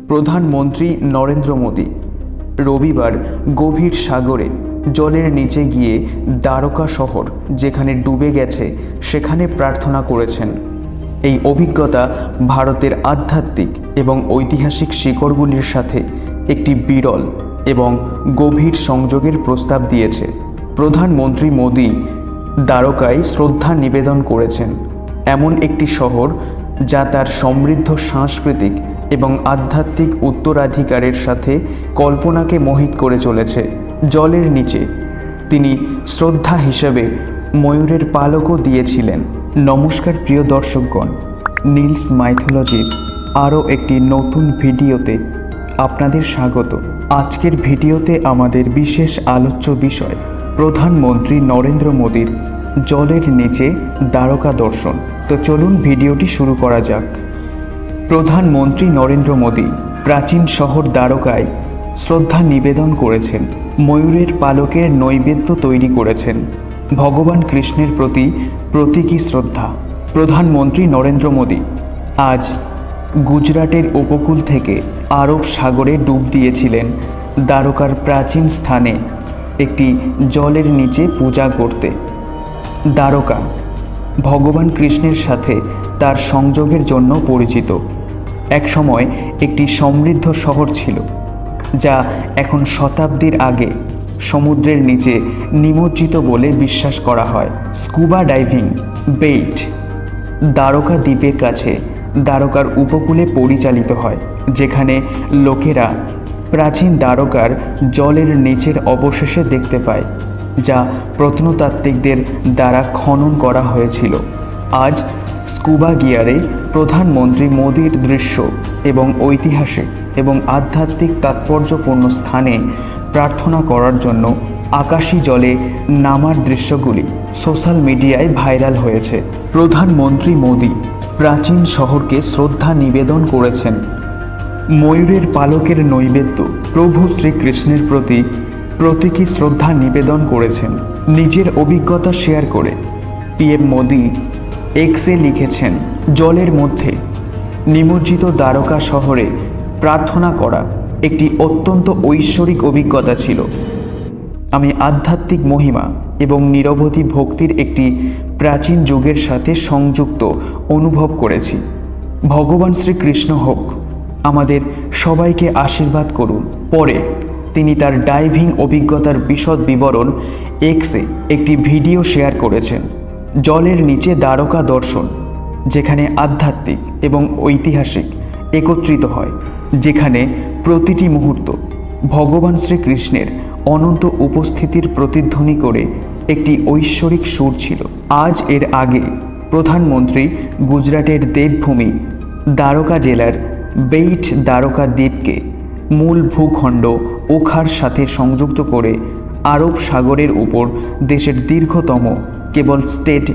প্রধানমন্ত্রী নরেন্দ্র মোদী রবিবার গভীর সাগরে জলের নিচে গিয়ে দ্বারকা শহর যেখানে ডুবে গেছে সেখানে প্রার্থনা করেছেন। এই অভিজ্ঞতা ভারতের আধ্যাত্মিক এবং ঐতিহাসিক শিকড়গুলির সাথে একটি বিরল এবং গভীর সংযোগের প্রস্তাব দিয়েছে। প্রধানমন্ত্রী মোদী দ্বারকায় শ্রদ্ধা নিবেদন করেছেন, এমন একটি শহর যা তার সমৃদ্ধ সাংস্কৃতিক এবং আধ্যাত্মিক উত্তরাধিকারের সাথে কল্পনাকে মোহিত করে চলেছে। জলের নিচে তিনি শ্রদ্ধা হিসেবে ময়ূরের পালকও দিয়েছিলেন। নমস্কার প্রিয় দর্শকগণ, নীলস মাইথোলজির আরও একটি নতুন ভিডিওতে আপনাদের স্বাগত। আজকের ভিডিওতে আমাদের বিশেষ আলোচ্য বিষয় প্রধানমন্ত্রী নরেন্দ্র মোদীর জলের নিচে দ্বারকা দর্শন। তো চলুন ভিডিওটি শুরু করা যাক। প্রধানমন্ত্রী নরেন্দ্র মোদী প্রাচীন শহর দ্বারকায় শ্রদ্ধা নিবেদন করেছেন, ময়ূরের পালকের নৈবেদ্য তৈরি করেছেন। ভগবান কৃষ্ণের প্রতি প্রতীকী শ্রদ্ধা। প্রধানমন্ত্রী নরেন্দ্র মোদী আজ গুজরাটের উপকূল থেকে আরব সাগরে ডুব দিয়েছিলেন দ্বারকার প্রাচীন স্থানে একটি জলের নিচে পূজা করতে। দ্বারকা ভগবান কৃষ্ণের সাথে তার সংযোগের জন্য পরিচিত। একসময় একটি সমৃদ্ধ শহর ছিল, যা এখন শতাব্দীর আগে সমুদ্রের নিচে নিমজ্জিত বলে বিশ্বাস করা হয়। স্কুবা ডাইভিং বেইট দ্বারকা দ্বীপের কাছে দ্বারকার উপকূলে পরিচালিত হয়, যেখানে লোকেরা প্রাচীন দ্বারকার জলের নিচের অবশেষে দেখতে পায়, যা প্রত্নতাত্ত্বিকদের দ্বারা খনন করা হয়েছিল। আজ স্কুবা গিয়ারে প্রধানমন্ত্রী মোদীর দৃশ্য এবং ঐতিহাসিক এবং আধ্যাত্মিক তাৎপর্যপূর্ণ স্থানে প্রার্থনা করার জন্য আকাশী জলে নামার দৃশ্যগুলি সোশ্যাল মিডিয়ায় ভাইরাল হয়েছে। প্রধানমন্ত্রী মোদী প্রাচীন শহরকে শ্রদ্ধা নিবেদন করেছেন, ময়ূরের পালকের নৈবেদ্য প্রভু শ্রীকৃষ্ণের প্রতি প্রতীকী শ্রদ্ধা নিবেদন করেছেন। নিজের অভিজ্ঞতা শেয়ার করে পিএম মোদী এক্সে লিখেছেন, জলের মধ্যে নিমজ্জিত দ্বারকা শহরে প্রার্থনা করা একটি অত্যন্ত ঐশ্বরিক অভিজ্ঞতা ছিল। আমি আধ্যাত্মিক মহিমা এবং নিরবধি ভক্তির একটি প্রাচীন যুগের সাথে সংযুক্ত অনুভব করেছি। ভগবান শ্রীকৃষ্ণ হোক, আমাদের সবাইকে আশীর্বাদ করুন। পরে তিনি তার ডাইভিং অভিজ্ঞতার বিশদ বিবরণ এক্সে একটি ভিডিও শেয়ার করেছেন। জলের নিচে দ্বারকা দর্শন, যেখানে আধ্যাত্মিক এবং ঐতিহাসিক একত্রিত হয়, যেখানে প্রতিটি মুহূর্ত ভগবান শ্রীকৃষ্ণের অনন্ত উপস্থিতির প্রতিধ্বনি করে একটি ঐশ্বরিক সুর ছিল। আজ এর আগে প্রধানমন্ত্রী গুজরাটের দেবভূমি দ্বারকা জেলার বেইট দ্বারকা দ্বীপকে মূল ভূখণ্ড ওখার সাথে সংযুক্ত করে আরব সাগরের উপর দেশের দীর্ঘতম কেবল স্টেট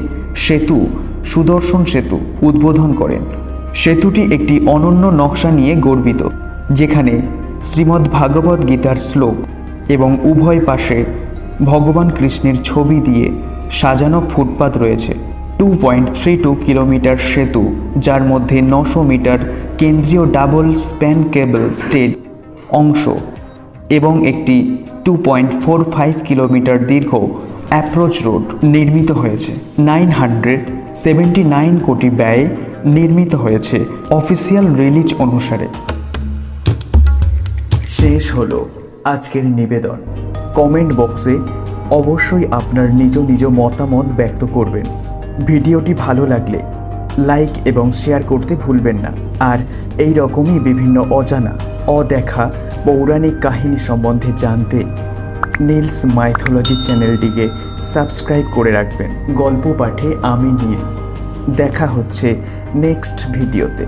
সেতু সুদর্শন সেতু উদ্বোধন করেন। সেতুটি একটি অনন্য নকশা নিয়ে গর্বিত, যেখানে শ্রীমদ্ ভাগবত গীতার শ্লোক এবং উভয় পাশে ভগবান কৃষ্ণের ছবি দিয়ে সাজানো ফুটপাত রয়েছে। 2.32 কিলোমিটার সেতু, যার মধ্যে 900 মিটার কেন্দ্রীয় ডাবল স্প্যান কেবল স্টেড অংশ এবং একটি 2.45 কিলোমিটার দীর্ঘ অ্যাপ্রোচ রোড নির্মিত হয়েছে। 979 কোটি ব্যয়ে নির্মিত হয়েছে অফিসিয়াল রিলিজ অনুসারে। শেষ হলো আজকের নিবেদন। কমেন্ট বক্সে অবশ্যই আপনার নিজ নিজ মতামত ব্যক্ত করবেন। ভিডিওটি ভালো লাগলে লাইক এবং শেয়ার করতে ভুলবেন না। আর এই রকমই বিভিন্ন অজানা অদেখা পৌরাণিক কাহিনী সম্বন্ধে জানতে নীলস মাইথোলজি চ্যানেলটিকে সাবস্ক্রাইব করে রাখবেন। গল্প পাঠে আমি নীল। দেখা হচ্ছে নেক্সট ভিডিওতে।